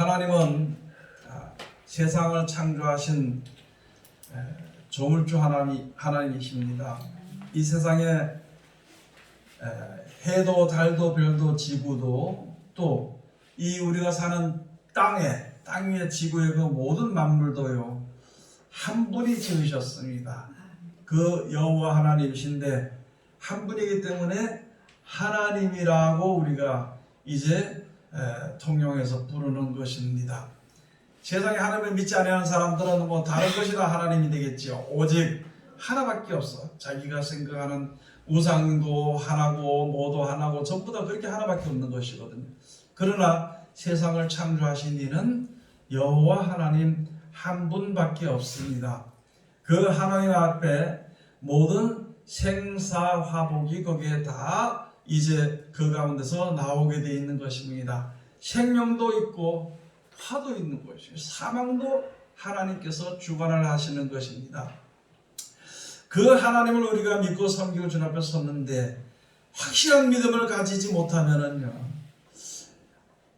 하나님은 세상을 창조하신 조물주 하나님이십니다. 이 세상에 해도 달도 별도 지구도 또 이 우리가 사는 땅 위에 지구의 그 모든 만물도요 한 분이 지으셨습니다. 그 여호와 하나님이신데 한 분이기 때문에 하나님이라고 우리가 이제 통용해서 부르는 것입니다. 세상에 하나님을 믿지 않는 사람들은 뭐 다른 것이 다 하나님이 되겠죠. 오직 하나밖에 없어. 자기가 생각하는 우상도 하나고 뭐도 하나고 전부 다 그렇게 하나밖에 없는 것이거든요. 그러나 세상을 창조하신 이는 여호와 하나님 한 분밖에 없습니다. 그 하나님 앞에 모든 생사화복이 거기에 다 이제 그 가운데서 나오게 되어 있는 것입니다. 생명도 있고 화도 있는 것이고 사망도 하나님께서 주관을 하시는 것입니다. 그 하나님을 우리가 믿고 섬기고 주님 앞에 섰는데 확실한 믿음을 가지지 못하면은요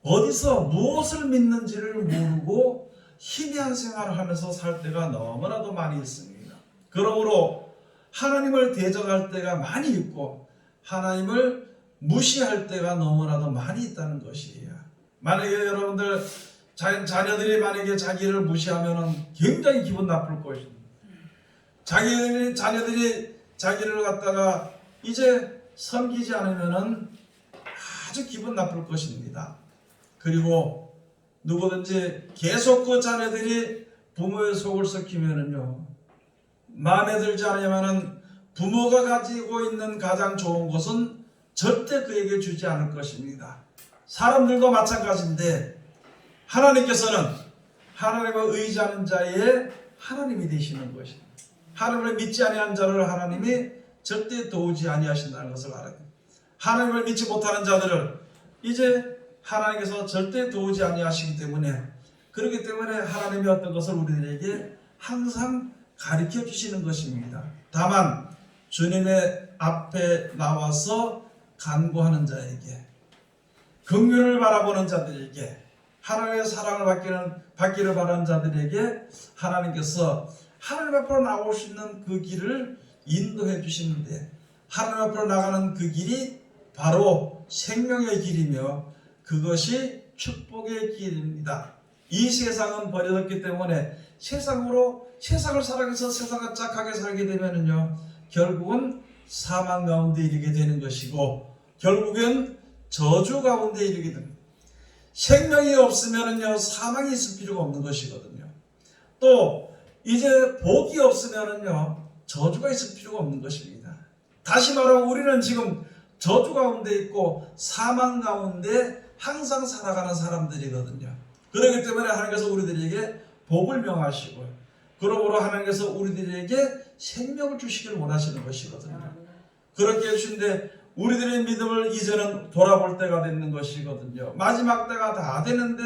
어디서 무엇을 믿는지를 모르고 희미한 생활을 하면서 살 때가 너무나도 많이 있습니다. 그러므로 하나님을 대적할 때가 많이 있고 하나님을 무시할 때가 너무나도 많이 있다는 것이에요. 만약에 여러분들 자녀들이 만약에 자기를 무시하면 굉장히 기분 나쁠 것입니다. 자녀들이 자기를 갖다가 이제 섬기지 않으면 아주 기분 나쁠 것입니다. 그리고 누구든지 계속 그 자녀들이 부모의 속을 썩히면은요 마음에 들지 않으면은 부모가 가지고 있는 가장 좋은 것은 절대 그에게 주지 않을 것입니다. 사람들도 마찬가지인데 하나님께서는 하나님을 의지하는 자의 하나님이 되시는 것입니다. 하나님을 믿지 아니하는 자를 하나님이 절대 도우지 아니하신다는 것을 알아요. 하나님을 믿지 못하는 자들을 이제 하나님께서 절대 도우지 아니하시기 때문에 그렇기 때문에 하나님이 어떤 것을 우리들에게 항상 가르쳐 주시는 것입니다. 다만 주님의 앞에 나와서 간구하는 자에게 긍휼을 바라보는 자들에게 하나님의 사랑을 받기를 바라는 자들에게 하나님께서 하나님 앞으로 나올 수 있는 그 길을 인도해 주시는데 하나님 앞으로 나가는 그 길이 바로 생명의 길이며 그것이 축복의 길입니다. 이 세상은 버려졌기 때문에 세상을 사랑해서 세상을 짝하게 살게 되면은요 결국은 사망 가운데 이르게 되는 것이고 결국엔 저주 가운데 이르게 됩니다. 생명이 없으면은요 사망이 있을 필요가 없는 것이거든요. 또 이제 복이 없으면은요 저주가 있을 필요가 없는 것입니다. 다시 말하면 우리는 지금 저주 가운데 있고 사망 가운데 항상 살아가는 사람들이거든요. 그렇기 때문에 하나님께서 우리들에게 복을 명하시고 그러므로 하나님께서 우리들에게 생명을 주시길 원하시는 것이거든요. 그렇게 해주신데 우리들의 믿음을 이제는 돌아볼 때가 되는 것이거든요. 마지막 때가 다 되는데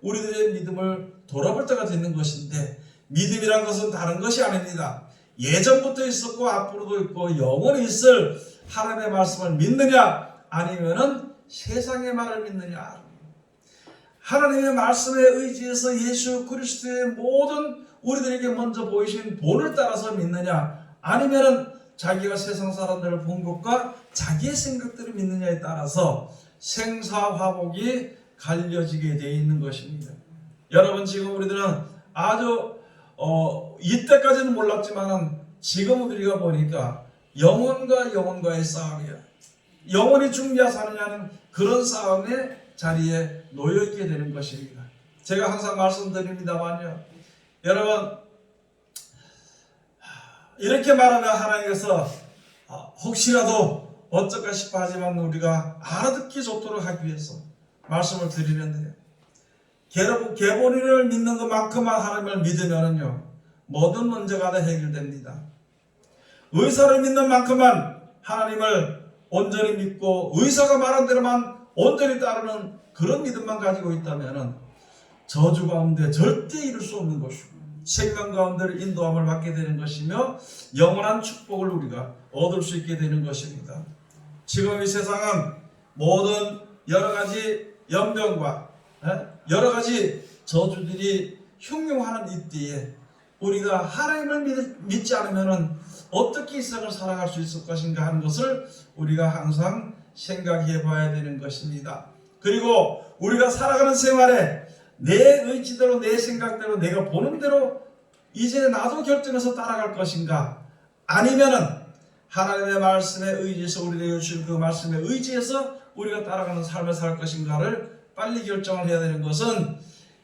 우리들의 믿음을 돌아볼 때가 되는 것인데 믿음이란 것은 다른 것이 아닙니다. 예전부터 있었고 앞으로도 있고 영원히 있을 하나님의 말씀을 믿느냐 아니면은 세상의 말을 믿느냐. 하나님의 말씀에 의지해서 예수 그리스도의 모든 우리들에게 먼저 보이신 본을 따라서 믿느냐 아니면은 자기가 세상 사람들을 본 것과 자기의 생각들을 믿느냐에 따라서 생사화복이 갈려지게 되어 있는 것입니다. 여러분 지금 우리들은 아주 이때까지는 몰랐지만은 지금 우리가 보니까 영혼과 영혼과의 싸움이야. 영혼이 죽냐 사느냐는 그런 싸움의 자리에 놓여있게 되는 것입니다. 제가 항상 말씀드립니다만요. 여러분 이렇게 말하면 하나님께서 혹시라도 어쩔까 싶어 하지만 우리가 알아듣기 좋도록 하기 위해서 말씀을 드리는데요. 계보리를 믿는 것만큼만 하나님을 믿으면요 모든 문제가 다 해결됩니다. 의사를 믿는 만큼만 하나님을 온전히 믿고 의사가 말한 대로만 온전히 따르는 그런 믿음만 가지고 있다면 저주 가운데 절대 이룰 수 없는 것이고 생명 가운데를 인도함을 받게 되는 것이며 영원한 축복을 우리가 얻을 수 있게 되는 것입니다. 지금 이 세상은 모든 여러 가지 연병과 여러 가지 저주들이 흉흉하는 이때에 우리가 하나님을 믿지 않으면 어떻게 이 세상을 살아갈 수 있을 것인가 하는 것을 우리가 항상 생각해 봐야 되는 것입니다. 그리고 우리가 살아가는 생활에 내 의지대로 내 생각대로 내가 보는 대로 이제 나도 결정해서 따라갈 것인가, 아니면은 하나님의 말씀에 의지해서 우리에게 주신 그 말씀에 의지해서 우리가 따라가는 삶을 살 것인가를 빨리 결정을 해야 되는 것은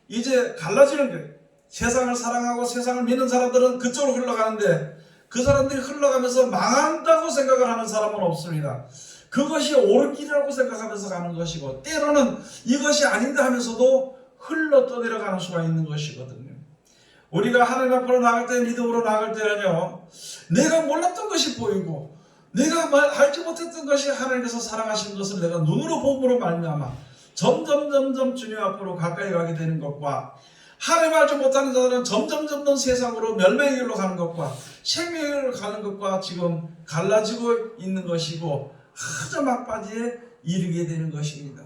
이제 갈라지는 거예요. 세상을 사랑하고 세상을 믿는 사람들은 그쪽으로 흘러가는데 그 사람들이 흘러가면서 망한다고 생각을 하는 사람은 없습니다. 그것이 옳은 길이라고 생각하면서 가는 것이고, 때로는 이것이 아닌가 하면서도 흘러 떠내려가는 수가 있는 것이거든요. 우리가 하나님 앞으로 나갈 때, 믿음으로 나갈 때는요, 내가 몰랐던 것이 보이고 내가 알지 못했던 것이 하나님께서 사랑하신 것을 내가 눈으로 봄으로 말미암아 점점 주님 앞으로 가까이 가게 되는 것과, 하나님 알지 못하는 자들은 점점 세상으로 멸망의 길로 가는 것과 생명의 길로 가는 것과 지금 갈라지고 있는 것이고 아주 막바지에 이르게 되는 것입니다.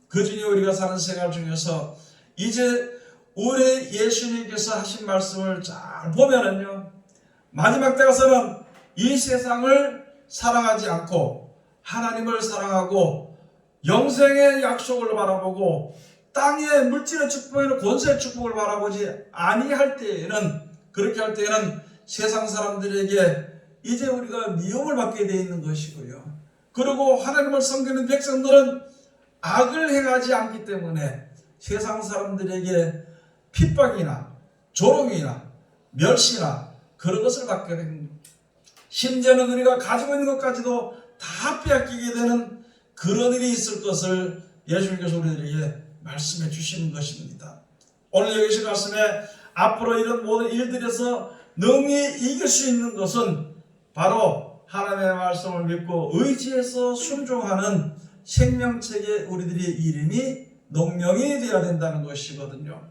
그 중에 우리가 사는 생활 중에서 이제 우리 예수님께서 하신 말씀을 잘 보면은요, 마지막 때 가서는 이 세상을 사랑하지 않고 하나님을 사랑하고 영생의 약속을 바라보고 땅의 물질의 축복이나 권세의 축복을 바라보지 아니할 때에는, 그렇게 할 때에는 세상 사람들에게 이제 우리가 미움을 받게 되어 있는 것이고요. 그리고 하나님을 섬기는 백성들은 악을 행하지 않기 때문에 세상 사람들에게 핍박이나 조롱이나 멸시나 그런 것을 받게 됩니다. 심지어는 우리가 가지고 있는 것까지도 다 빼앗기게 되는 그런 일이 있을 것을 예수님께서 우리들에게 말씀해 주시는 것입니다. 오늘 여기 계신 말씀에 앞으로 이런 모든 일들에서 능히 이길 수 있는 것은 바로 하나님의 말씀을 믿고 의지해서 순종하는 생명책에 우리들의 이름이 농명이 되어야 된다는 것이거든요.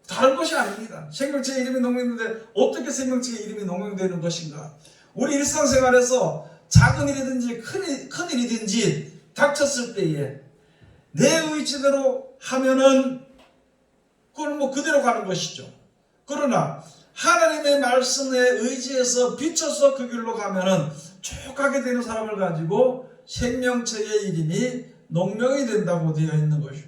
다른 것이 아닙니다. 생명책의 이름이 농명되는데 어떻게 생명책의 이름이 농명되는 것인가? 우리 일상생활에서 작은 일이든지 큰 일이든지 닥쳤을 때에 내 의지대로 하면은 그건 그대로 가는 것이죠. 그러나 하나님의 말씀에 의지해서 비춰서 그 길로 가면은 쭉 가게 되는 사람을 가지고 생명책의 이름이 농명이 된다고 되어 있는 것이죠.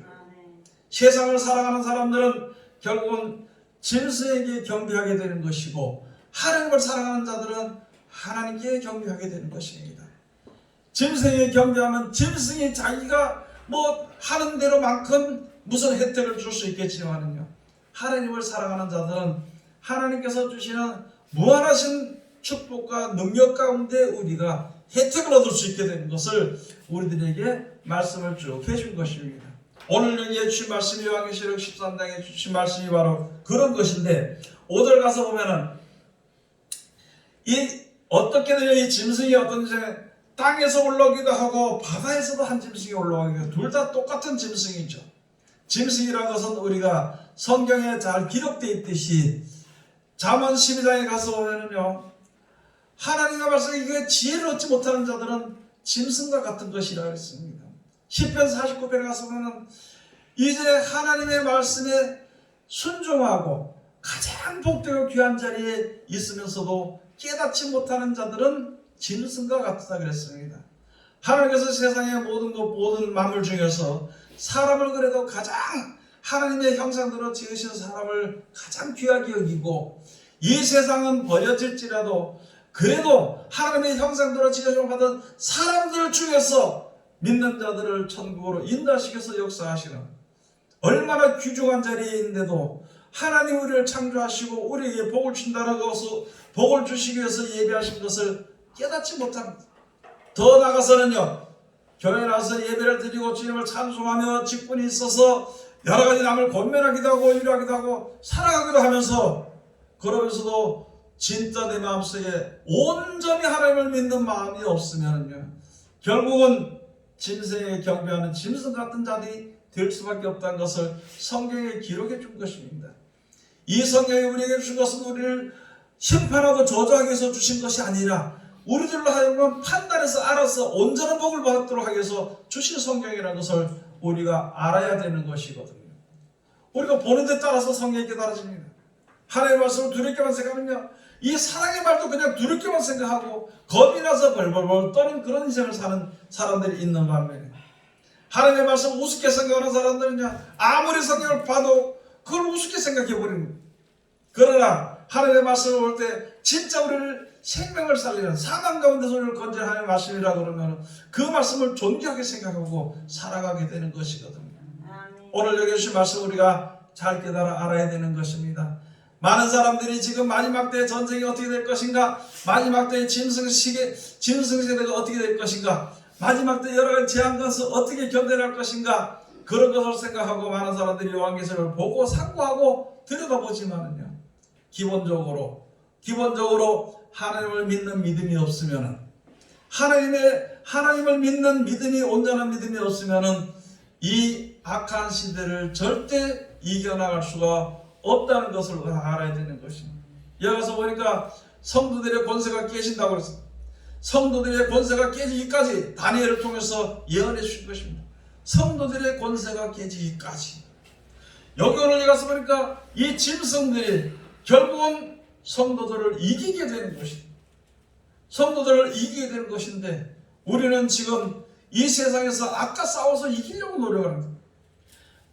세상을 사랑하는 사람들은 결국은 짐승에게 경배하게 되는 것이고, 하나님을 사랑하는 자들은 하나님께 경배하게 되는 것입니다. 짐승에게 경배하면 짐승이 자기가 하는 대로만큼 무슨 혜택을 줄 수 있겠지만은요, 하나님을 사랑하는 자들은 하나님께서 주시는 무한하신 축복과 능력 가운데 우리가 혜택을 얻을 수 있게 되는 것을 우리들에게 말씀을 쭉 해준 것입니다. 오늘 여기에 주신 말씀이 요한계시록 13장에 주신 말씀이 바로 그런 것인데, 5절 가서 보면은 어떻게든 이 짐승이 어떤 땅에서 올라오기도 하고 바다에서도 한 짐승이 올라오기도 하고 둘 다 똑같은 짐승이죠. 짐승이라는 것은 우리가 성경에 잘 기록되어 있듯이 잠언 12장에 가서 보면은요, 하나님의 말씀에 이게 지혜를 얻지 못하는 자들은 짐승과 같은 것이라고 했습니다. 시편 49편에 가서 보면 이제 하나님의 말씀에 순종하고 가장 복되고 귀한 자리에 있으면서도 깨닫지 못하는 자들은 짐승과 같다 그랬습니다. 하나님께서 세상의 모든 만물 중에서 사람을 그래도 가장 하나님의 형상대로 지으신 사람을 가장 귀하게 여기고, 이 세상은 버려질지라도 그래도 하나님의 형상대로 지으심을 받은 사람들 중에서 믿는 자들을 천국으로 인도하시켜서 역사하시는 얼마나 귀중한 자리에 있는데도 하나님 우리를 창조하시고 우리에게 복을 준다는 것을, 복을 주시기 위해서 예배하신 것을 깨닫지 못합니다. 더 나아가서는요, 교회에 나와서 예배를 드리고 주님을 찬송하며 직분이 있어서 여러 가지 남을 권면하기도 하고 위로하기도 하고 사랑하기도 하면서, 그러면서도 진짜 내 마음속에 온전히 하나님을 믿는 마음이 없으면요, 결국은 짐승에 경배하는 짐승 같은 자들이 될 수밖에 없다는 것을 성경에 기록해 준 것입니다. 이 성경이 우리에게 주신 것은 우리를 심판하고 저주하기 위해서 주신 것이 아니라 우리들로 하여금 판단해서 알아서 온전한 복을 받도록 하기 위해서 주신 성경이라는 것을 우리가 알아야 되는 것이거든요. 우리가 보는 데 따라서 성경이 깨달아집니다. 하나님의 말씀을 두렵게만 생각하면요, 이 사랑의 말도 그냥 두렵게만 생각하고 겁이 나서 벌벌벌 떠는 그런 인생을 사는 사람들이 있는 반면에, 하나님의 말씀을 우습게 생각하는 사람들은요, 아무리 성경을 봐도 그걸 우습게 생각해 버리는 거예요. 그러나 하나님의 말씀을 볼 때 진짜 우리를 생명을 살리는, 사망 가운데서 우리를 건지는 하나님의 말씀이라 그러면 그 말씀을 존귀하게 생각하고 살아가게 되는 것이거든요. 오늘 여기 주신 말씀 우리가 잘 깨달아 알아야 되는 것입니다. 많은 사람들이 지금 마지막 때의 전쟁이 어떻게 될 것인가, 마지막 때의 짐승세대가 어떻게 될 것인가, 마지막 때 여러 가지 재앙 것을 어떻게 견뎌낼 것인가, 그런 것을 생각하고 많은 사람들이 요한계시록을 보고 상고하고 들여다보지만은요, 기본적으로 하나님을 믿는 믿음이 없으면은, 하나님을 믿는 믿음이, 온전한 믿음이 없으면은 이 악한 시대를 절대 이겨나갈 수가 없다는 것을 알아야 되는 것입니다. 여기서 보니까 성도들의 권세가 깨진다고 그랬어요. 성도들의 권세가 깨지기까지 다니엘을 통해서 예언해 주신 것입니다. 성도들의 권세가 깨지기까지. 여기 오늘 가서 보니까 이 짐승들이 결국은 성도들을 이기게 되는 것입니다. 성도들을 이기게 되는 것인데, 우리는 지금 이 세상에서 악과 싸워서 이기려고 노력합니다.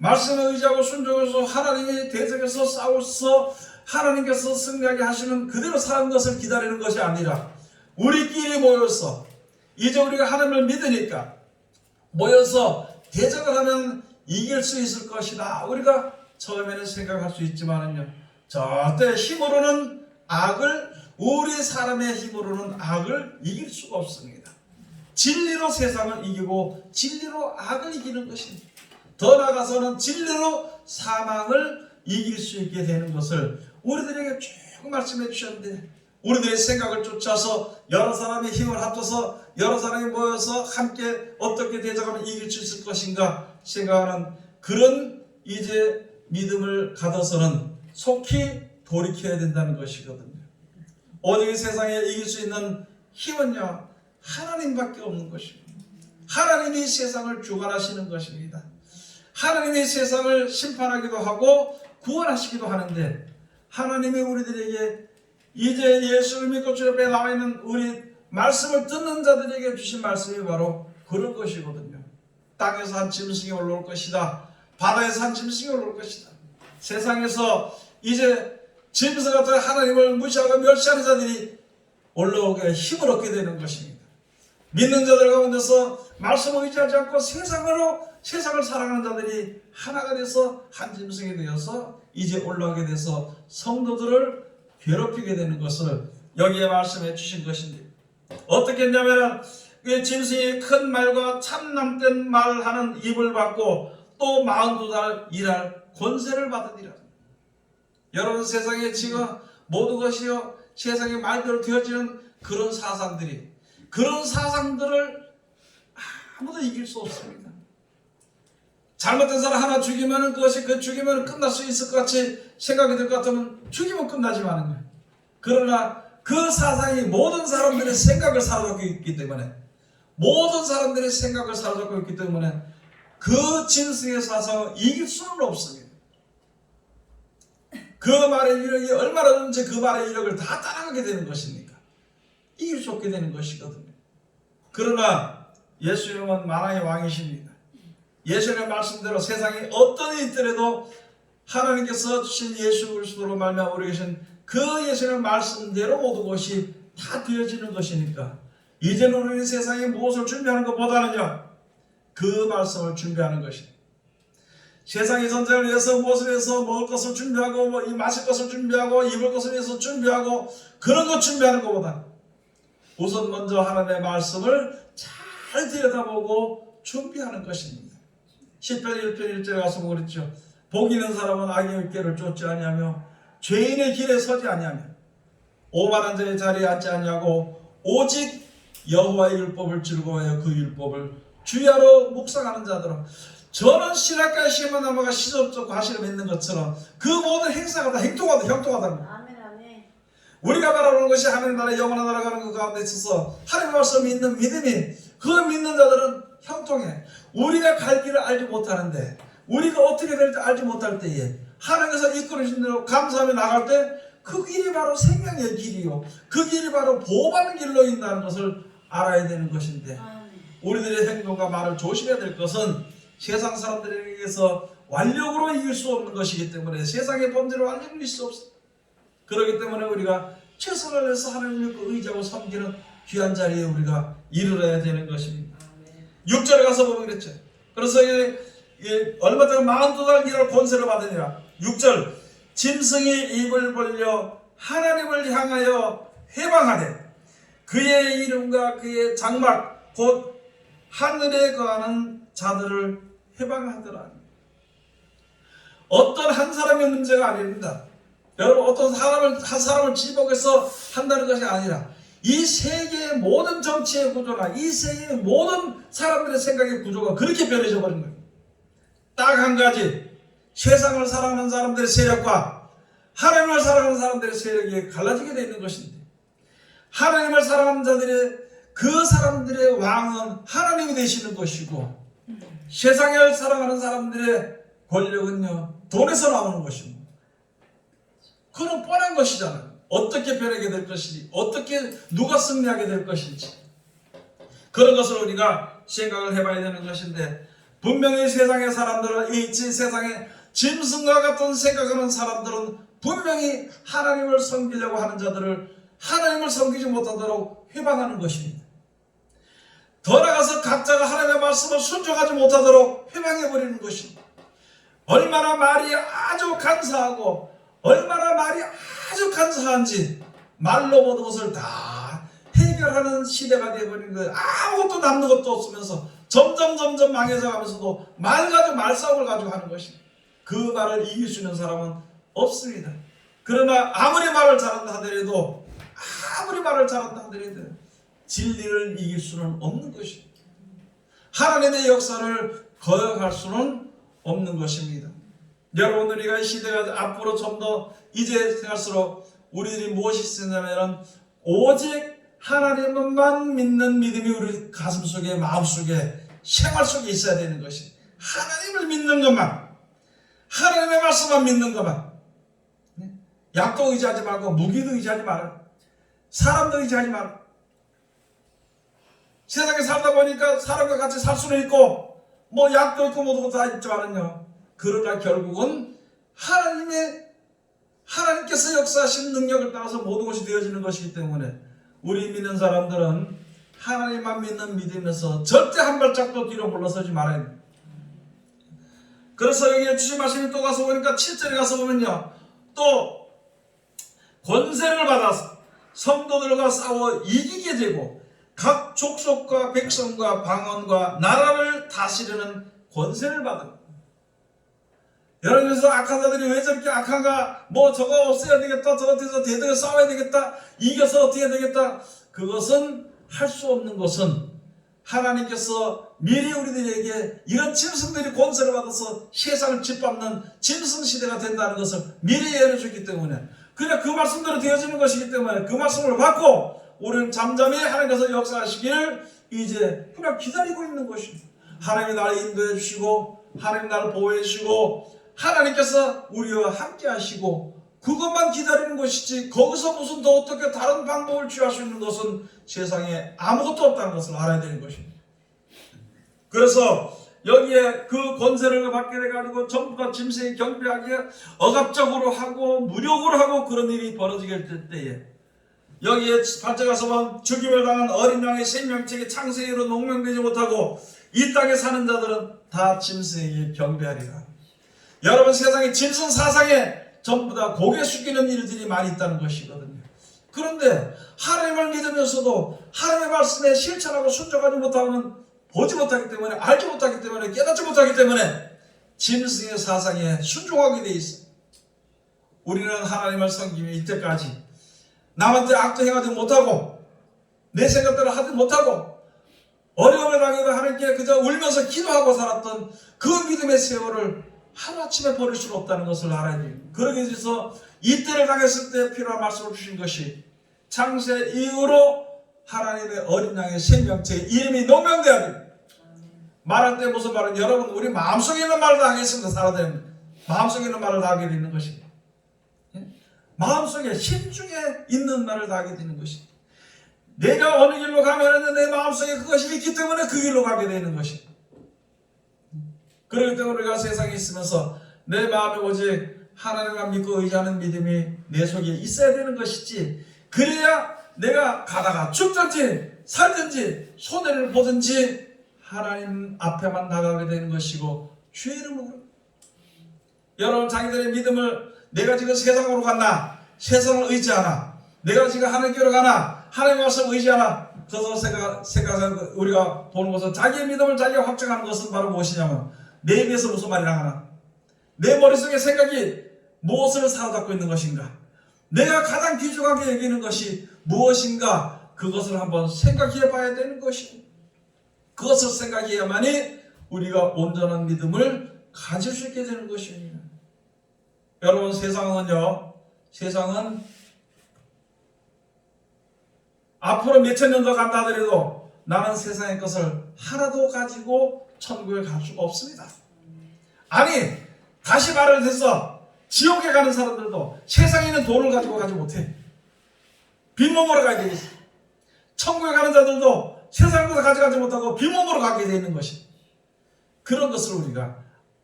말씀에 의지하고 순종해서 하나님의 대적에서 싸워서 하나님께서 승리하게 하시는 그대로 사는 것을 기다리는 것이 아니라, 우리끼리 모여서 이제 우리가 하나님을 믿으니까 모여서 대적을 하면 이길 수 있을 것이다, 우리가 처음에는 생각할 수 있지만은요, 절대 힘으로는 우리 사람의 힘으로는 악을 이길 수가 없습니다. 진리로 세상을 이기고 진리로 악을 이기는 것입니다. 더 나아가서는 진리로 사망을 이길 수 있게 되는 것을 우리들에게 쭉 말씀해 주셨는데, 우리들의 생각을 쫓아서 여러 사람의 힘을 합쳐서 여러 사람이 모여서 함께 어떻게 대적하면 이길 수 있을 것인가 생각하는 그런 이제 믿음을 가져서는 속히 돌이켜야 된다는 것이거든요. 오직 세상에 이길 수 있는 힘은요, 하나님밖에 없는 것입니다. 하나님이 세상을 주관하시는 것입니다. 하나님이 세상을 심판하기도 하고 구원하시기도 하는데, 하나님이 우리들에게 이제 예수를 믿고 주 옆에 나와 있는 우리 말씀을 듣는 자들에게 주신 말씀이 바로 그런 것이거든요. 땅에서 한 짐승이 올라올 것이다. 바다에서 한 짐승이 올라올 것이다. 세상에서 이제 짐승 같은 하나님을 무시하고 멸시하는 자들이 올라오게 힘을 얻게 되는 것입니다. 믿는 자들 가운데서 말씀을 의지하지 않고 세상을 사랑하는 자들이 하나가 돼서 한 짐승이 되어서 이제 올라오게 돼서 성도들을 괴롭히게 되는 것을 여기에 말씀해 주신 것인데, 어떻게 했냐면 짐승이 큰 말과 참남된 말하는 입을 받고 또 42달 일할 권세를 받으리라. 여러분, 세상에 지금 모든 것이요, 세상의 말대로 되어지는 그런 사상들을 아무도 이길 수 없습니다. 잘못된 사람 하나 죽이면 그것이 죽이면 끝날 수 있을 것 같이 생각이 될 것 같으면 죽이면 끝나지만은요, 그러나 그 사상이 모든 사람들의 생각을 사로잡고 있기 때문에, 그 짐승의 사상을 이길 수는 없습니다. 그 말의 위력이 얼마나든지 그 말의 위력을 다 따라가게 되는 것입니까? 이길 수 없게 되는 것이거든요. 그러나 예수님은 만왕의 왕이십니다. 예수님의 말씀대로 세상에 어떤 일이 있더라도 하나님께서 주신 예수 그리스도로 말미암아 우리 계신 그 예수님의 말씀대로 모든 것이 다 되어지는 것이니까, 이제는 우리는 세상에 무엇을 준비하는 것보다는요, 그 말씀을 준비하는 것입니다. 세상의 전쟁을 위해서 무엇을 위해서 먹을 것을 준비하고 마실 것을 준비하고 입을 것을 위해서 준비하고 그런 것 준비하는 것보다 우선 먼저 하나님의 말씀을 잘 들여다보고 준비하는 것입니다. 시편 1편 1절에 가서 그랬죠. 복 있는 사람은 악인의 길을 쫓지 아니하며 죄인의 길에 서지 아니하며 오만한 자의 자리에 앉지 아니하고 오직 여호와의 율법을 즐거워하여 그 율법을 주야로 묵상하는 자들아. 저는 신학과 시험만 넘어가 시접적 과실을 맺는 것처럼 그 모든 행사가 다 형통하다는 거예요. 우리가 바라보는 것이 하나님 나라의 영원한 나라 가는 그 가운데 있어서 하나님 말씀 믿는 믿음이, 그 믿는 자들은 형통해. 우리가 갈 길을 알지 못하는데 우리가 어떻게 될지 알지 못할 때에 하나님께서 이끌으신 대로 감사하며 나갈 때 그 길이 바로 생명의 길이요, 그 길이 바로 보호받는 길로 인다는 것을 알아야 되는 것인데, 우리들의 행동과 말을 조심해야 될 것은 세상 사람들에게서 완력으로 이길 수 없는 것이기 때문에, 세상의 범죄를 완전히 이길 수 없습니다. 그렇기 때문에 우리가 최선을 해서 하나님을 의지하고 섬기는 귀한 자리에 우리가 이르러야 되는 것입니다. 6절에 가서 보면 그랬죠. 그래서 얼마 전에 42달 일할 권세를 받으니라. 6절, 짐승이 입을 벌려 하나님을 향하여 회방하되 그의 이름과 그의 장막 곧 하늘에 거하는 자들을 회방하더라. 어떤 한 사람의 문제가 아닙니다. 여러분, 어떤 한 사람을 지목해서 한다는 것이 아니라 이 세계의 모든 정치의 구조나 이 세계의 모든 사람들의 생각의 구조가 그렇게 변해져 버린 거예요. 딱 한 가지, 세상을 사랑하는 사람들의 세력과 하나님을 사랑하는 사람들의 세력이 갈라지게 되어 있는 것인데, 하나님을 사랑하는 자들의 그 사람들의 왕은 하나님이 되시는 것이고, 세상을 사랑하는 사람들의 권력은요 돈에서 나오는 것입니다. 그건 뻔한 것이잖아요. 어떻게 변하게 될 것인지, 어떻게 누가 승리하게 될 것인지, 그런 것을 우리가 생각을 해봐야 되는 것인데, 분명히 세상의 사람들은, 이 세상의 짐승과 같은 생각하는 사람들은 분명히 하나님을 섬기려고 하는 자들을 하나님을 섬기지 못하도록 회방하는 것입니다. 더 나아가서 각자가 하나님의 말씀을 순종하지 못하도록 회방해버리는 것입니다. 얼마나 말이 아주 간사하고 얼마나 말이 아주 간사한지 말로 모든 것을 다 해결하는 시대가 되어버린 거예요. 아무것도 남는 것도 없으면서 점점 망해져 가면서도 말 가지고 말싸움을 가지고 하는 것입니다. 그 말을 이길 수 있는 사람은 없습니다. 그러나 아무리 말을 잘한다 하더라도 진리를 이길 수는 없는 것입니다. 하나님의 역사를 거역할 수는 없는 것입니다. 여러분, 우리가 이 시대가 앞으로 좀 더 이제 생각할수록 우리들이 무엇이 있었냐면 오직 하나님만 믿는 믿음이 우리 가슴 속에, 마음 속에, 생활 속에 있어야 되는 것이, 하나님을 믿는 것만, 하나님의 말씀만 믿는 것만. 약도 의지하지 말고 무기도 의지하지 마라. 사람도 의지하지 마라. 세상에 살다 보니까 사람과 같이 살 수는 있고 뭐 약도 있고 모든 것 다 있지만은요, 그러나 결국은 하나님께서 역사하신 능력을 따라서 모든 것이 되어지는 것이기 때문에 우리 믿는 사람들은 하나님만 믿는 믿음에서 절대 한 발짝도 뒤로 물러서지 말아야 됩니다. 그래서 여기에 주신 말씀이 또 가서 보니까 7절에 가서 보면요, 또 권세를 받아서 성도들과 싸워 이기게 되고 각 족속과 백성과 방언과 나라를 다스리는 권세를 받은. 여러분, 그래서 악한 자들이 왜 저렇게 악한가, 뭐 저거 없애야 되겠다, 저것에서 대등에 싸워야 되겠다, 이겨서 어떻게 해야 되겠다, 그것은 할 수 없는 것은 하나님께서 미리 우리들에게 이런 짐승들이 권세를 받아서 세상을 짓밟는 짐승 시대가 된다는 것을 미리 예언해 줬기 때문에, 그냥 그 말씀대로 되어지는 것이기 때문에 그 말씀을 받고 우리는 잠잠히 하나님께서 역사하시기를 이제 그냥 기다리고 있는 것입니다. 하나님이 나를 인도해 주시고 하나님 나를 보호해 주시고 하나님께서 우리와 함께 하시고 그것만 기다리는 것이지, 거기서 무슨 더 어떻게 다른 방법을 취할 수 있는 것은 세상에 아무것도 없다는 것을 알아야 되는 것입니다. 그래서 여기에 그 권세를 받게 돼가지고 전부 다 짐승이 경배하게 억압적으로 하고 무력으로 하고 그런 일이 벌어지게 될 때에, 여기에 8절 가서 보면 죽임을 당한 어린 양의 생명책에 창세기로 농명되지 못하고 이 땅에 사는 자들은 다 짐승에게 경배하리라. 여러분, 세상에 짐승 사상에 전부 다 고개 숙이는 일들이 많이 있다는 것이거든요. 그런데 하나님을 믿으면서도 하나님의 말씀에 실천하고 순종하지 못하면, 보지 못하기 때문에, 알지 못하기 때문에, 깨닫지 못하기 때문에 짐승의 사상에 순종하게 돼 있어요. 우리는 하나님을 섬기며 이때까지 남한테 악도 행하지 못하고 내 생각대로 하지 못하고 어려움을 당해도 하나님께 그저 울면서 기도하고 살았던 그 믿음의 세월을 하루아침에 버릴 수는 없다는 것을 알아야 돼요. 그러기 위해서 이때를 당했을 때 필요한 말씀을 주신 것이 창세 이후로 하나님의 어린 양의 생명체에 이름이 농명되어야 됩니다. 말할 때 무슨 말은 여러분 우리 마음속에 있는 말을 다 하겠습니다. 살아되는 마음속에 있는 말을 다 하게 되는 것입니다. 마음속에 심중에 있는 말을 다 하게 되는 것입니다. 내가 어느 길로 가면 내 마음속에 그것이 있기 때문에 그 길로 가게 되는 것입니다. 그렇기 때문에 우리가 세상에 있으면서 내 마음에 오직 하나님만 믿고 의지하는 믿음이 내 속에 있어야 되는 것이지, 그래야 내가 가다가 죽든지 살든지 손해를 보든지 하나님 앞에만 나가게 되는 것이고 주의 이름으로. 여러분 자기들의 믿음을 내가 지금 세상으로 갔나, 세상을 의지하나, 내가 지금 하나님께로 가나, 하나님 말씀 의지하나, 그래서 생각 우리가 보는 것은 자기의 믿음을 자기가 확정하는 것은 바로 무엇이냐면 내 입에서 무슨 말이 나가나, 내 머릿속에 생각이 무엇을 사로잡고 있는 것인가, 내가 가장 귀중하게 여기는 것이 무엇인가, 그것을 한번 생각해 봐야 되는 것이고, 그것을 생각해야만이 우리가 온전한 믿음을 가질 수 있게 되는 것입니다. 여러분 세상은 앞으로 몇천 년 더 간다 하더라도 나는 세상의 것을 하나도 가지고 천국에 갈 수가 없습니다. 아니 다시 말을 해서 지옥에 가는 사람들도 세상에 있는 돈을 가지고 가지 못해. 빈몸으로 가야 되겠어. 천국에 가는 자들도 세상의 것을 가져가지 못하고 빈몸으로 가게 되는 것이, 그런 것을 우리가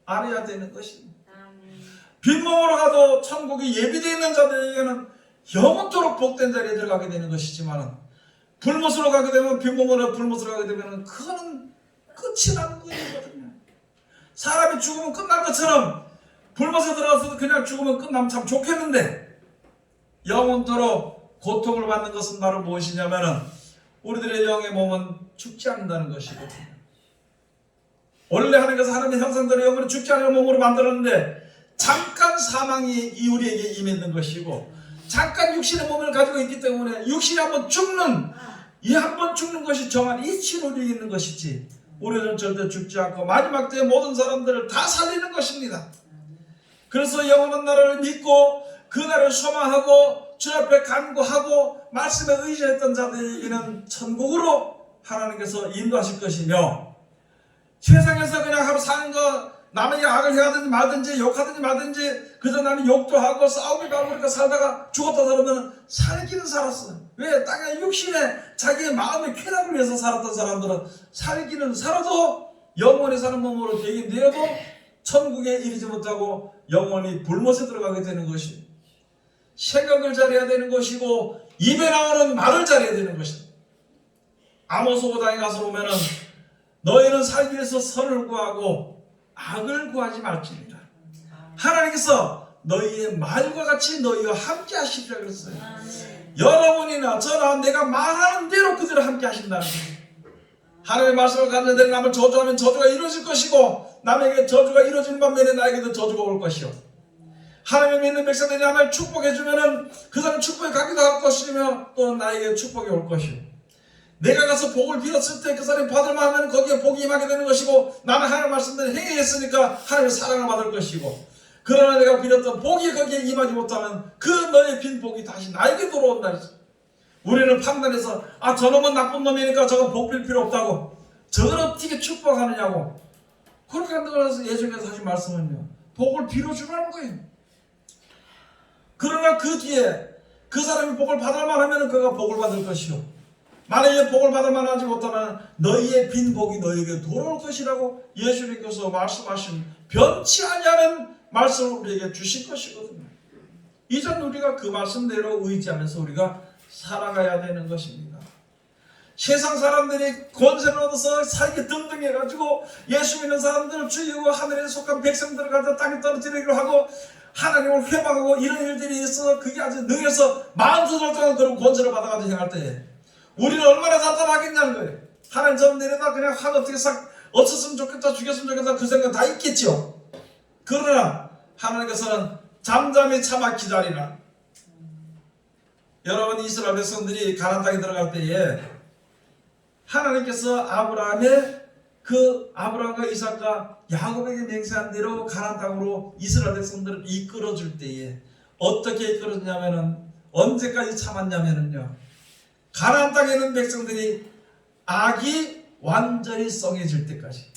알아야 되는 것입니다. 빈몸으로 가도 천국이 예비되어 있는 자들에게는 영원토록 복된 자리에 들어가게 되는 것이지만, 불못으로 가게 되면, 빈몸으로 불못으로 가게 되면 그거는 끝이 나는 거거든요. 사람이 죽으면 끝난 것처럼 불못에 들어가서도 그냥 죽으면 끝나면 참 좋겠는데, 영원토록 고통을 받는 것은 바로 무엇이냐면은 우리들의 영의 몸은 죽지 않는다는 것이거든요. 원래 하나님께서 하나님의 형상대로 영혼을 죽지 않는 몸으로 만들었는데 잠깐 사망이 우리에게 임했는 것이고, 잠깐 육신의 몸을 가지고 있기 때문에 육신이 한번 죽는, 이 한번 죽는 것이 정한 이치로 우리에게 있는 것이지, 우리는 절대 죽지 않고 마지막 때에 모든 사람들을 다 살리는 것입니다. 그래서 영원한 나라를 믿고 그 나라를 소망하고 주 앞에 간구하고 말씀에 의지했던 자들에게는 천국으로 하나님께서 인도하실 것이며, 세상에서 그냥 하루 사는 거, 남에게 악을 해하든지 말든지 욕하든지 말든지 그저 나는 욕도 하고 싸우기도 하고 그러니까 살다가 죽었다 그러면 살기는 살았어. 왜? 땅의 육신에 자기의 마음의 쾌락을 위해서 살았던 사람들은 살기는 살아도 영원히 사는 몸으로 되긴 되어도 천국에 이르지 못하고 영원히 불못에 들어가게 되는 것이, 생각을 잘해야 되는 것이고 입에 나오는 말을 잘해야 되는 것이다. 아모스 5장에 가서 보면은 너희는 살기 위해서 선을 구하고 악을 구하지 말지니라. 하나님께서 너희의 말과 같이 너희와 함께 하시리라 그랬어요. 여러분이나 저나 내가 말하는 대로 그대로 함께 하신다는 거예요. 하나님의 말씀을 가진 자들이 남을 저주하면 저주가 이루어질 것이고, 남에게 저주가 이루어지는 반면에 나에게도 저주가 올 것이요, 하나님을 믿는 백성들이 남을 축복해주면 그 사람 축복에 가기도 할 것이며 또 나에게 축복이 올 것이요, 내가 가서 복을 빌었을 때 그 사람이 받을만 하면 거기에 복이 임하게 되는 것이고, 나는 하나님의 말씀대로 행했으니까 하나님의 사랑을 받을 것이고, 그러나 내가 빌었던 복이 거기에 임하지 못하면 그 너의 빈 복이 다시 나에게 돌아온다. 우리는 판단해서 저놈은 나쁜 놈이니까 저건 복 빌 필요 없다고, 저건 어떻게 축복하느냐고 그렇게 한다고 해서 예수님께서 하신 말씀은요, 복을 빌어주라는 거예요. 그러나 그 뒤에 그 사람이 복을 받을 만하면 그가 복을 받을 것이요, 만약에 복을 받을 만하지 못하면 너희의 빈 복이 너희에게 돌아올 것이라고 예수님께서 말씀하신 변치 아니하는 말씀을 우리에게 주신 것이거든요. 이전 우리가 그 말씀대로 의지하면서 우리가 살아가야 되는 것입니다. 세상 사람들이 권세를 얻어서 살기 등등해가지고 예수 믿는 사람들을 죽이고 하늘에 속한 백성들을 갖다 땅에 떨어뜨리기로 하고 하나님을 회방하고 이런 일들이 있어서 그게 아주 능해서 40살 동안 그런 권세를 받아가지고 행할 때 우리는 얼마나 답답하겠냐는 거예요. 하나님 저 내려다 그냥 확 어떻게 싹 어쳤으면 좋겠다, 죽였으면 좋겠다, 그 생각 다 있겠죠. 그러나 하나님께서는 잠잠히 참아 기다리라. 여러분 이스라엘 백성들이 가나안 땅에 들어갈 때에 하나님께서 아브라함과 이삭과 야곱에게 맹세한 대로 가나안 땅으로 이스라엘 백성들을 이끌어줄 때에 어떻게 이끌어주냐면은, 언제까지 참았냐면은요, 가나안 땅에 있는 백성들이 악이 완전히 성해질 때까지,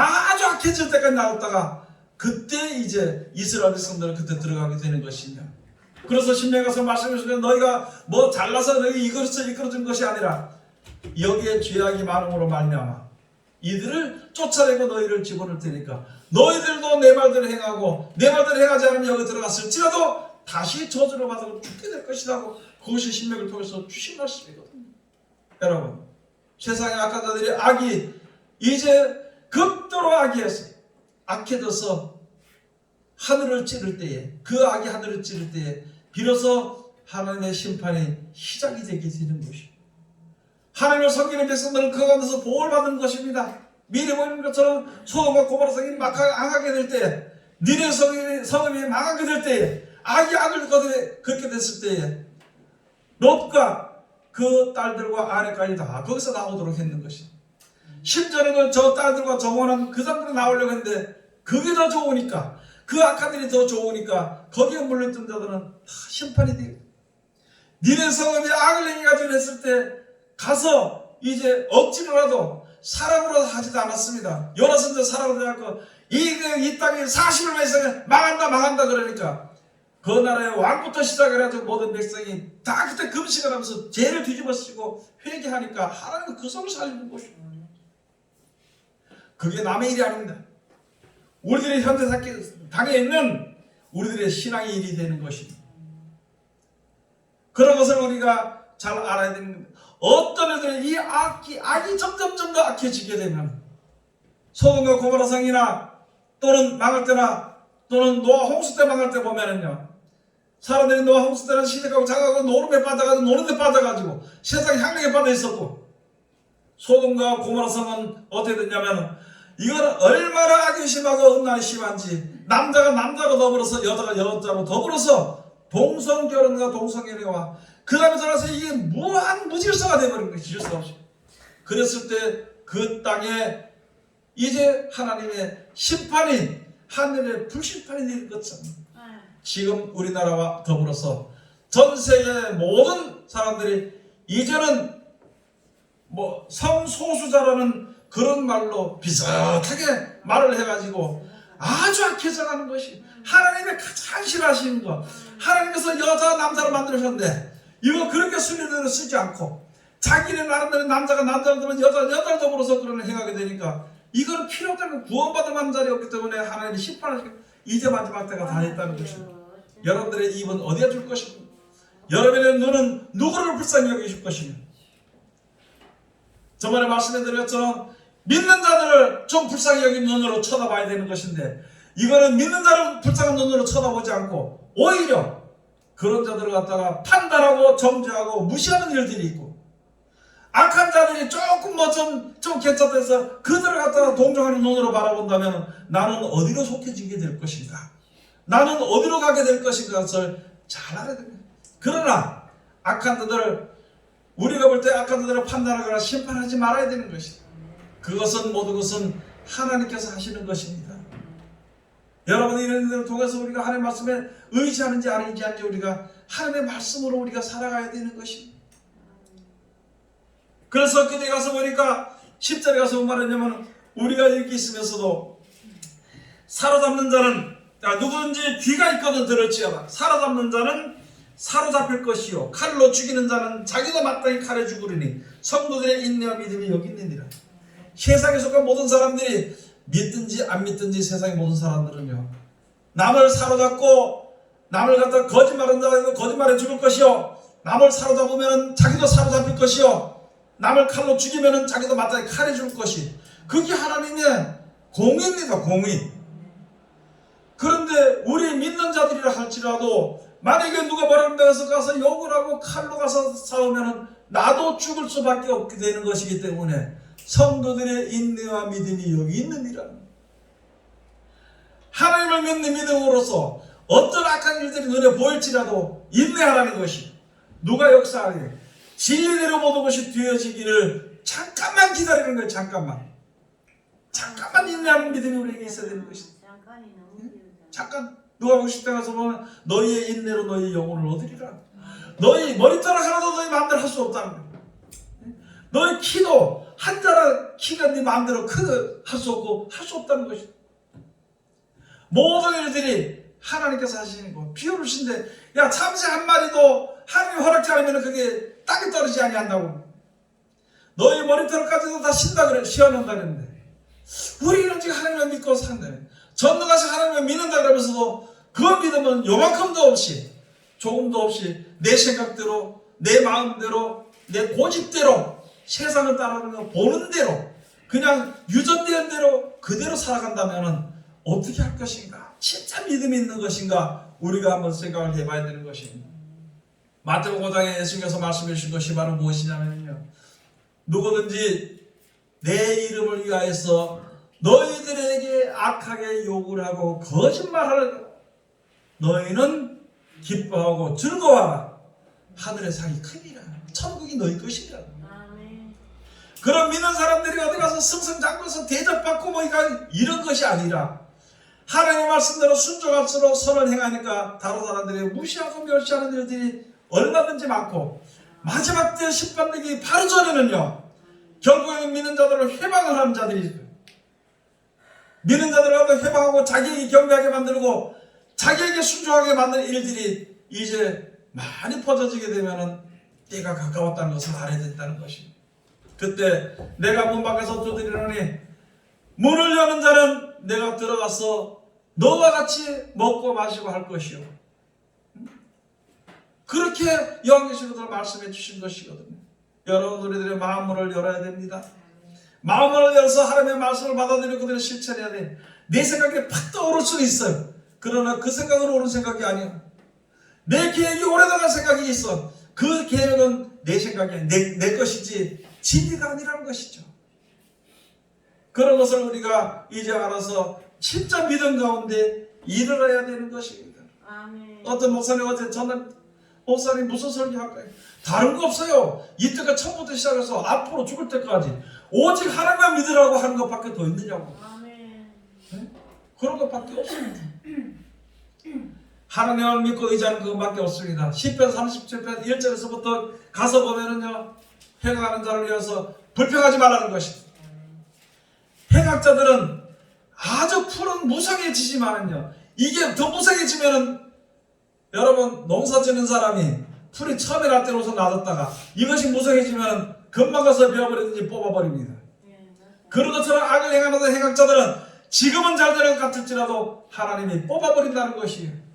아주 악해질 때까지 놔뒀다가 그때 이제 이스라엘 백성들은 그때 들어가게 되는 것이냐. 그래서 신명가서 말씀하시면 너희가 뭐 잘나서 너희 이끌어준 것이 아니라 여기에 죄악이 많음으로 말미암아 이들을 쫓아내고 너희를 집어넣을 테니까 너희들도 내 말대로 행하고 내 말대로 행하지 않으면 여기 들어갔을지라도 다시 저주를 받아서 죽게 될 것이라고 그것이 신명을 통해서 주신 말씀이거든요. 여러분, 세상의 악한 자들이 악이 이제 극도로 악해져서 하늘을 찌를 때에, 그 악이 하늘을 찌를 때에 비로소 하나님의 심판이 시작이 되게 되는 것이고, 하나님을 섬기는 백성들은 그 가운데서 보호를 받는 것입니다. 미리 보이는 것처럼 소돔과 고모라 성이 망하게 될 때에, 니네 성읍이 망하게 될 때에, 악이 악을 걷게 됐을 때에 롯과 그 딸들과 아내까지 다 거기서 나오도록 했는 것입니다. 심지어는 저 딸들과 정원은 그 사람들이 나오려고 했는데 그게 더 좋으니까, 그 악한 일이 더 좋으니까 거기에 물렸던 자들은 다 심판이 돼요. 니네 성읍이 악을 행해가지고 했을 때 가서 이제 억지로라도 사랑으로 하지도 않았습니다. 요나 선지자 사랑으로 해갖고 이 땅이 40을 만에 망한다 그러니까 그 나라의 왕부터 시작해가지고 모든 백성이 다 그때 금식을 하면서 죄를 뒤집어쓰고 회개하니까 하나님은 그 성을 살리는 것입니다. 그게 남의 일이 아닙니다. 우리들이 현재 당에 있는 우리들의 신앙의 일이 되는 것입니다. 그런 것을 우리가 잘 알아야 됩니다. 어떤 애들은 이 악이 점점 더 악해지게 되면 소돔과 고모라 성이나 또는 망할 때나 또는 노아 홍수 때 망할 때 보면은요, 사람들이 노아 홍수 때는 시댁하고 장하고 노름에 빠져가지고 노는데 빠져가지고 세상 향락에 빠져 있었고, 소돔과 고모라 성은 어떻게 됐냐면 이건 얼마나 악이 심하고 음란이 심한지 남자가 남자로 더불어서 여자가 여자로 더불어서 동성결혼과 동성연애와 그 다음에 들어서 이게 무한 무질서가 되어버린 거예요. 질서 없이. 그랬을 때 그 땅에 이제 하나님의 심판이 하늘의 불심판이 내릴 것처럼 지금 우리나라와 더불어서 전 세계의 모든 사람들이 이제는 뭐 성소수자라는 그런 말로 비슷하게 말을 해가지고 아주 악해져가는 것이 하나님의 가장 싫어하시는 것. 하나님께서 여자 남자로 만들으셨는데 이거 그렇게 순리대로 쓰지 않고 자기네 나름대로 남자가 남자로 들면 여자를 더불어서 그런 행하게 되니까 이건 필요 없다는 구원받을 만한 자리 없기 때문에 하나님이 심판하시고 이제 마지막 때가 다 됐다는 것입니다. 여러분들의 입은 어디에 줄 것입니까? 여러분의 눈은 누구를 불쌍히 여기실 것입니까? 저번에 말씀해드렸죠. 믿는 자들을 좀 불쌍히 여긴 눈으로 쳐다봐야 되는 것인데 이거는 믿는 자를 불쌍한 눈으로 쳐다보지 않고 오히려 그런 자들을 갖다가 판단하고 정죄하고 무시하는 일들이 있고, 악한 자들이 조금 뭐 좀 괜찮다 해서 그들을 갖다가 동정하는 눈으로 바라본다면 나는 어디로 속해지게 될 것인가, 나는 어디로 가게 될 것인가 것을 잘 알아야 됩니다. 그러나 악한 자들, 우리가 볼 때 악한 자들을 판단하거나 심판하지 말아야 되는 것이다. 그것은 모든 것은 하나님께서 하시는 것입니다. 여러분, 이런 일을 통해서 우리가 하나님의 말씀에 의지하는지 아닌지 우리가 하나님의 말씀으로 우리가 살아가야 되는 것입니다. 그래서 그때 가서 보니까 10절에 가서 뭔 말했냐면 우리가 이렇게 있으면서도 사로잡는 자는 누구든지 귀가 있거든 들을지어다. 사로잡는 자는 사로잡힐 것이요 칼로 죽이는 자는 자기도 마땅히 칼에 죽으리니 성도들의 인내와 믿음이 여기 있느니라. 세상에 속한 모든 사람들이 믿든지 안 믿든지 세상의 모든 사람들은요, 남을 사로잡고 남을 갖다 거짓말하는 자는 거짓말해 죽을 것이요, 남을 사로잡으면 자기도 사로잡힐 것이요, 남을 칼로 죽이면 자기도 마땅히 칼에 죽을 것이, 그게 하나님의 공의입니다. 공의. 그런데 우리 믿는 자들이라 할지라도 만약에 누가 뭐라는 데서 가서 욕을 하고 칼로 가서 싸우면 나도 죽을 수밖에 없게 되는 것이기 때문에 성도들의 인내와 믿음이 여기 있느니라. 하나님을 믿는 믿음으로써 어떤 악한 일들이 눈에 보일지라도 인내하라는 것이, 누가 역사하니 진리대로 모든 것이 되어지기를 잠깐만 기다리는 거예요. 잠깐만 인내하는 믿음이 우리에게 있어야 되는 것입니다. 잠깐. 누가 50대 가서 보면 너희의 인내로 너희의 영혼을 얻으리라. 너희 머리카락 하나도 너희 마음대로 할 수 없다는 거예요. 너희 키도 한 자라 키가 네 마음대로 할 수 없고 할 수 없다는 것이. 모든 일들이 하나님께서 하시는 거. 비오르신데 야 참새 한 마리도 하나님 허락지 않으면 그게 땅에 떨어지지 아니한다고. 너희 머리털까지도 다 신다 그래, 씌워놓는다 그랬는데 우리는 지금 하나님을 믿고 산다네. 전능하신 하나님을 믿는다 그러면서도 그 믿음은 요만큼도 없이, 조금도 없이 내 생각대로, 내 마음대로, 내 고집대로, 세상을 따라가는 거 보는 대로, 그냥 유전되는 대로 그대로 살아간다면 어떻게 할 것인가? 진짜 믿음이 있는 것인가? 우리가 한번 생각을 해봐야 되는 것입니다. 마태복음 5장에 예수님께서 말씀해 주신 것이 바로 무엇이냐면요, 누구든지 내 이름을 위하여서 너희들에게 악하게 욕을 하고 거짓말하는 너희는 기뻐하고 즐거워하라. 하늘의 상이 크니라. 천국이 너희 것이라. 그런 믿는 사람들이 어디 가서 승승장구해서 대접받고 뭐 이런 것이 아니라 하나님의 말씀대로 순종할수록 선을 행하니까 다른 사람들이 무시하고 멸시하는 일들이 얼마든지 많고, 마지막 때 심판되기 바로 전에는요, 결국에는 믿는 자들을 회방을 하는 자들이 있어요. 믿는 자들을 회방하고 자기에게 경배하게 만들고 자기에게 순종하게 만드는 일들이 이제 많이 퍼져지게 되면은 때가 가까웠다는 것을 알아야 된다는 것입니다. 그때 내가 문 밖에서 두드리노니 문을 여는 자는 내가 들어가서 너와 같이 먹고 마시고 할 것이요. 그렇게 여왕계시록을 말씀해 주신 것이거든요. 여러분, 우리들의 마음문을 열어야 됩니다. 마음문을 열어서 하나님의 말씀을 받아들이고 그대로 실천해야 돼. 내 생각에 팍 떠오를 수는 있어요. 그러나 그 생각은 옳은 생각이 아니야. 내 계획이 오래나간 생각이 있어. 그 계획은 내 생각이 내 것이지 진리가 아니라는 것이죠. 그런 것을 우리가 이제 알아서 진짜 믿음 가운데 일어나야 되는 것입니다. 아멘. 어떤 목사님 어제 저는 목사님 무슨 설교할까요? 다른 거 없어요. 이때가 처음부터 시작해서 앞으로 죽을 때까지 오직 하나님만 믿으라고 하는 것밖에 더 있느냐고. 아멘. 네? 그런 것밖에 없습니다. 하나님을 믿고 의지하는 그것밖에 없습니다. 시편 37편 1절에서부터 가서 보면은요, 행하는 자를 위해서 불평하지 말라는 것입니다. 행악자들은 아주 풀은 무성해지지만은요, 이게 더 무성해지면은, 여러분, 농사 짓는 사람이 풀이 처음에 날 때로서 놔뒀다가 이것이 무성해지면 금방 가서 베어버리든지 뽑아버립니다. 그런 것처럼 악을 행하는 행악자들은 지금은 잘 되는 것 같을지라도 하나님이 뽑아버린다는 것이에요.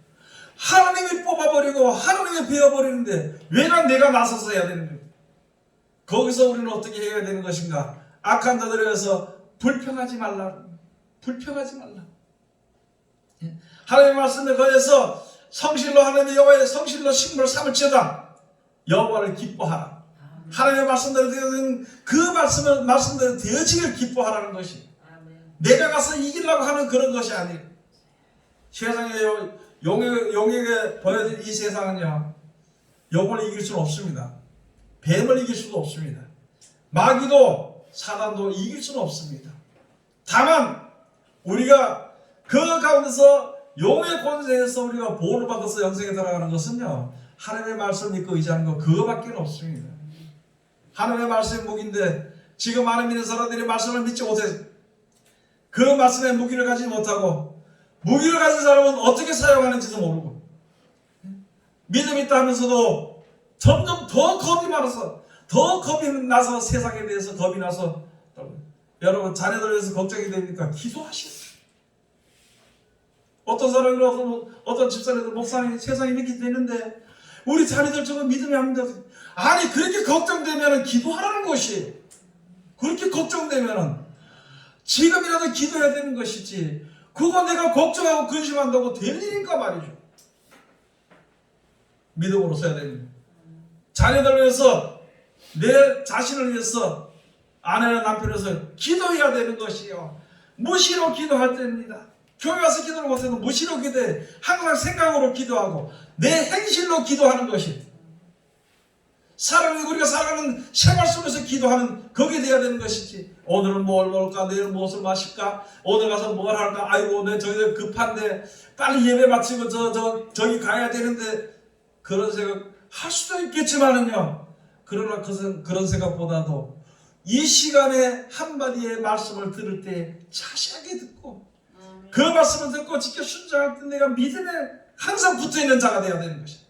하나님이 뽑아버리고 하나님이 베어버리는데 왜 내가 나서서 해야 되는 거예요? 거기서 우리는 어떻게 해야 되는 것인가? 악한 자들에 의해서 불평하지 말라. 불평하지 말라. 하나님의 말씀에 거해서 성실로 하나님의 여호와의 성실로 식물을 삼을지어다. 여호와를 기뻐하라. 하나님의 말씀대로 되어진 그 말씀대로 되어지길 기뻐하라는 것이, 내가 가서 이기려고 하는 그런 것이 아니에요. 세상에 용에게 보여진 이 세상은요, 영을 이길 수는 없습니다. 뱀을 이길 수도 없습니다. 마귀도 사단도 이길 수는 없습니다. 다만 우리가 그 가운데서 용의 권세에서 우리가 보호를 받아서 영생에 들어가는 것은요, 하나님의 말씀을 믿고 의지하는 것, 그거밖에 없습니다. 하나님의 말씀이 무기인데 지금 많은 믿는 사람들이 말씀을 믿지 못해서 그 말씀에 무기를 가지지 못하고, 무기를 가진 사람은 어떻게 사용하는지도 모르고, 믿음이 있다 하면서도 점점 더 겁이 많아서, 더 겁이 나서 세상에 대해서 겁이 나서, 여러분 자녀들에 대해서 걱정이 되니까 기도하시오. 어떤 사람이 어떤 집사님들, 목사님, 세상이 이렇게 되는데 우리 자녀들 저거 믿음이 안 된다. 아니, 그렇게 걱정되면 기도하라는 것이, 그렇게 걱정되면 지금이라도 기도해야 되는 것이지, 그거 내가 걱정하고 근심한다고 될 일인가 말이죠. 믿음으로 써야 됩니다. 자녀들을 위해서, 내 자신을 위해서, 아내나 남편을 위해서 기도해야 되는 것이요. 무시로 기도할 때입니다. 교회 와서 기도를 못해도 무시로 기도해. 항상 생각으로 기도하고 내 행실로 기도하는 것이, 사람이 우리가 살아가는 생활 속에서 기도하는, 거기에 돼야 되는 것이지, 오늘은 뭘 먹을까, 내일은 무엇을 마실까, 오늘 가서 뭘 할까, 아이고 내 저기 급한데 빨리 예배 마치고 저기 가야 되는데, 그런 생각 할 수도 있겠지만은요, 그러나 그런 생각보다도 이 시간에 한마디의 말씀을 들을 때 자세하게 듣고 그 말씀을 듣고 지켜 순종할 때 내가 믿음에 항상 붙어있는 자가 되어야 되는 것이다.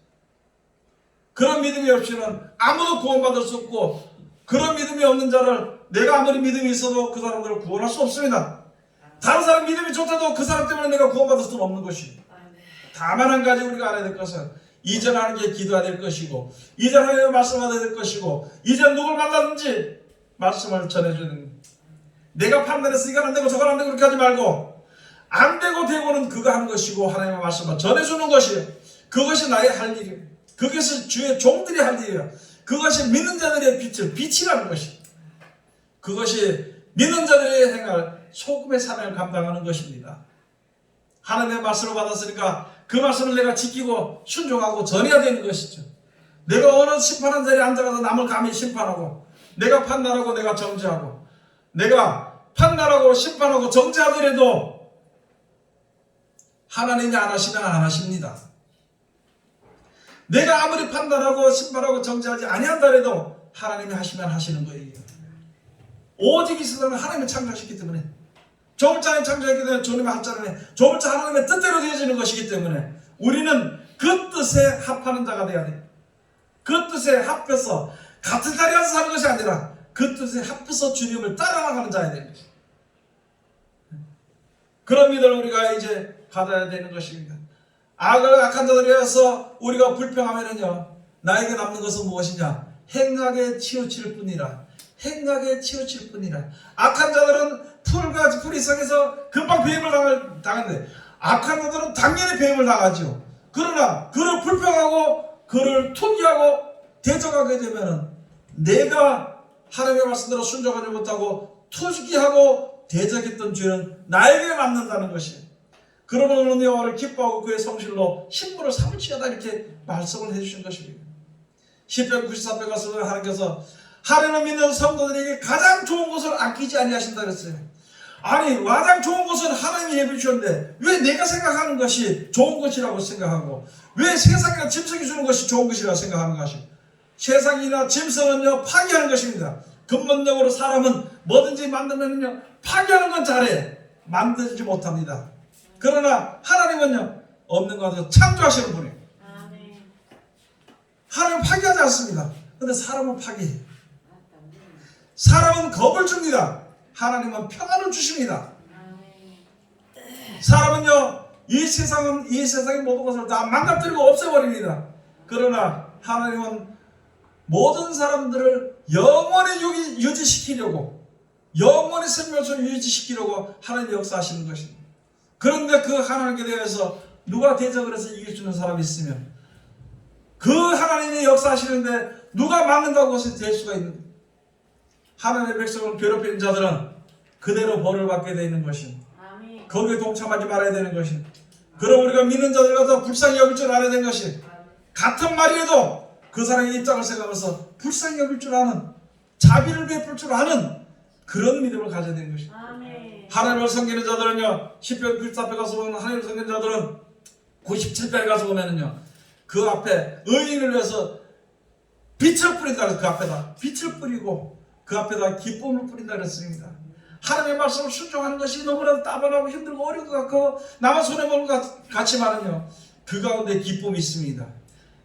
그런 믿음이 없이는 아무도 구원받을 수 없고, 그런 믿음이 없는 자를 내가 아무리 믿음이 있어도 그 사람들을 구원할 수 없습니다. 다른 사람 믿음이 좋다도 그 사람 때문에 내가 구원받을 수는 없는 것이에요. 다만 한 가지 우리가 알아야 될 것은, 이전 하나님께 기도해야 될 것이고, 이전 하나님의 말씀을 해야 될 것이고, 이전 누굴 만나든지 말씀을 전해주는 거예요. 내가 판단해서 이건 안 되고 저건 안 되고 그렇게 하지 말고, 안 되고 되고는 그거 하는 것이고 하나님의 말씀을 전해주는 것이에요. 그것이 나의 할 일이에요. 그것이 주의 종들이 할 일이에요. 그것이 믿는 자들의 빛이라는 것이에요. 그것이 믿는 자들의 행할 소금의 사명을 감당하는 것입니다. 하나님의 말씀을 받았으니까 그 말씀을 내가 지키고 순종하고 전해야 되는 것이죠. 내가 어느 심판한 자리에 앉아가서 남을 감히 심판하고, 내가 판단하고 내가 정죄하고, 내가 판단하고 심판하고 정죄하더라도 하나님이 안 하시면 안 하십니다. 내가 아무리 판단하고 심판하고 정죄하지 아니한다래도 하나님이 하시면 하시는 거예요. 오직 이 세상은 하나님이 창조하셨기 때문에, 좋을 자는 창조했기 때문에 주님의 할 자는 좋을 자 하나님의 뜻대로 되어지는 것이기 때문에 우리는 그 뜻에 합하는 자가 되어야 돼요. 그 뜻에 합해서 같은 자리에서 사는 것이 아니라 그 뜻에 합해서 주님을 따라나가는 자야 되는 것이에요. 그런 믿음을 우리가 이제 받아야 되는 것입니다. 악한 자들이어서 우리가 불평하면은요, 나에게 남는 것은 무엇이냐? 행악에 치우칠 뿐이라. 행악에 치우칠 뿐이라. 악한 자들은 풀이 성에서 금방 배임을 당하는데, 악한 자들은 당연히 배임을 당하죠. 그러나 그를 불평하고 그를 투기하고 대적하게 되면은, 내가 하나님의 말씀대로 순종하지 못하고 투기하고 대적했던 죄는 나에게 남는다는 것이에요. 그러면 오늘 여호와를 기뻐하고 그의 성실로 신부를 삼을지어다, 이렇게 말씀을 해주신 것입니다. 시편 94편 가서 하나님께서 하나님을 믿는 성도들에게 가장 좋은 것을 아끼지 아니하신다 그랬어요. 아니, 가장 좋은 것은 하나님이 예비해 주셨는데 왜 내가 생각하는 것이 좋은 것이라고 생각하고, 왜 세상이나 짐승이 주는 것이 좋은 것이라고 생각하는 것이? 세상이나 짐승은요, 파괴하는 것입니다. 근본적으로 사람은 뭐든지 만들면요, 파괴하는 건 잘해, 만들지 못합니다. 그러나 하나님은요, 없는 것을 창조하시는 분이에요. 하나님은 파괴하지 않습니다. 그런데 사람은 파괴해요. 사람은 겁을 줍니다. 하나님은 평안을 주십니다. 사람은요, 이 세상의 모든 것을 다 망가뜨리고 없애버립니다. 그러나 하나님은 모든 사람들을 영원히 유지시키려고, 영원히 생명을 유지시키려고 하나님이 역사하시는 것입니다. 그런데 그 하나님께 대해서 누가 대적을 해서 이겨주는 사람이 있으면, 그 하나님이 역사하시는데 누가 막는다고 해서 될 수가 있는 거예요. 하나님의 백성을 괴롭히는 자들은 그대로 벌을 받게 되는 것입니다. 거기에 동참하지 말아야 되는 것입니다. 그럼 우리가 믿는 자들 가서 불쌍히 여길 줄 알아야 되는 것이, 같은 말이라도 그 사람의 입장을 생각해서 불쌍히 여길 줄 아는, 자비를 베풀 줄 아는 그런 믿음을 가져야 되는 것입니다. 하나님을 섬기는 자들은요, 시편 94편 가서 보면, 하나님을 섬기는 자들은 97편에 가서 보면은요, 그 앞에 의인을 위해서 빛을 뿌린다 그래서 그 앞에다 빛을 뿌리고 그 앞에다 기쁨을 뿌린다 그랬습니다. 하나님의 말씀을 순종하는 것이 너무나도 따분하고 힘들고 어려운 것 같고 나만 손해보는 것 같지만은요, 그 가운데 기쁨이 있습니다.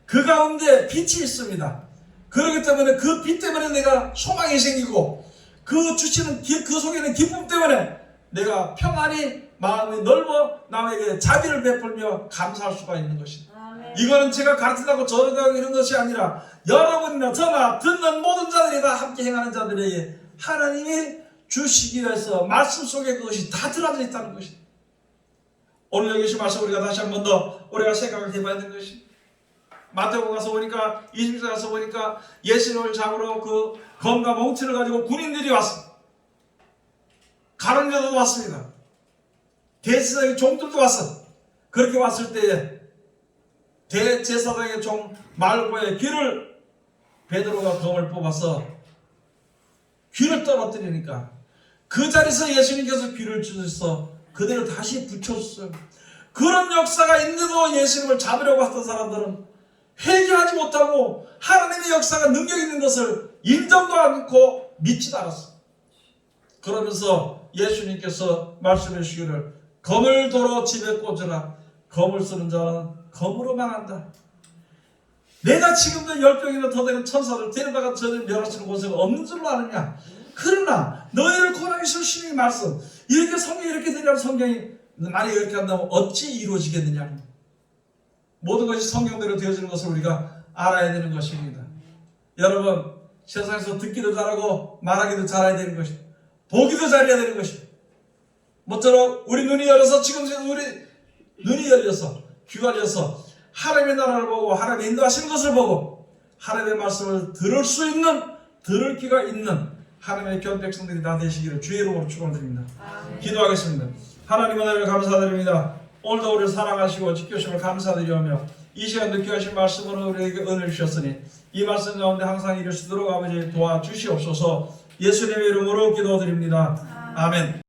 그 가운데 빛이 있습니다. 그렇기 때문에 그 빛 때문에 내가 소망이 생기고, 그 주시는 그 속에는 기쁨 때문에 내가 평안히 마음이 넓어 남에게 자비를 베풀며 감사할 수가 있는 것입니다. 이거는 제가 가르친다고 저러고 이런 것이 아니라 여러분이나 저나 듣는 모든 자들이 다 함께 행하는 자들에게 하나님이 주시기 위해서 말씀 속에 그것이 다 들어져 있다는 것입니다. 오늘 여기 계신 말씀 우리가 다시 한 번 더 우리가 생각을 해봐야 되는 것이, 마태복음 가서 보니까, 20절 가서 보니까 예수님을 잡으러 그 검과 몽치를 가지고 군인들이 왔습니다. 가는 자도 왔습니다. 대제사장의 종들도 왔어. 그렇게 왔을 때에 대제사장의 종 말고의 귀를, 베드로가 검을 뽑아서 귀를 떨어뜨리니까 그 자리에서 예수님께서 귀를 주셔서 그대로 다시 붙여줬어요. 그런 역사가 있는데도 예수님을 잡으려고 했던 사람들은 회개하지 못하고 하나님의 역사가 능력 있는 것을 인정도 않고 믿지도 않았어. 그러면서 예수님께서 말씀해 주시기를 검을 도로 집에 꽂으라. 검을 쓰는 자는 검으로 망한다. 내가 지금도 10병이나 더 되는 천사를 데려다가 저를 멸하시는 곳에 없는 줄로 아느냐. 그러나 너희를 고난에서 주님의 말씀 이렇게 성경이 이렇게 되려면 성경이 만약에 이렇게 한다면 어찌 이루어지겠느냐. 모든 것이 성경대로 되어지는 것을 우리가 알아야 되는 것입니다. 여러분 세상에서 듣기도 잘하고 말하기도 잘해야 되는 것입니다. 보기도 잘해야 되는 것입니다. 모쪼록 우리 눈이 열려서 지금 우리 눈이 열려서 귀가 열려서 하나님의 나라를 보고 하나님의 인도하시는 것을 보고 하나님의 말씀을 들을 수 있는 들을 귀가 있는 하나님의 교회 백성들이 다 되시기를 주의 이름으로 축원드립니다. 기도하겠습니다. 하나님 은혜를 감사드립니다. 오늘도 우리를 사랑하시고 지켜주심을 감사드리며 이 시간도 귀하신 말씀으로 우리에게 은혜를 주셨으니 이 말씀 가운데 항상 이룰 수 있도록 아버지 도와주시옵소서. 예수님의 이름으로 기도드립니다. 아멘.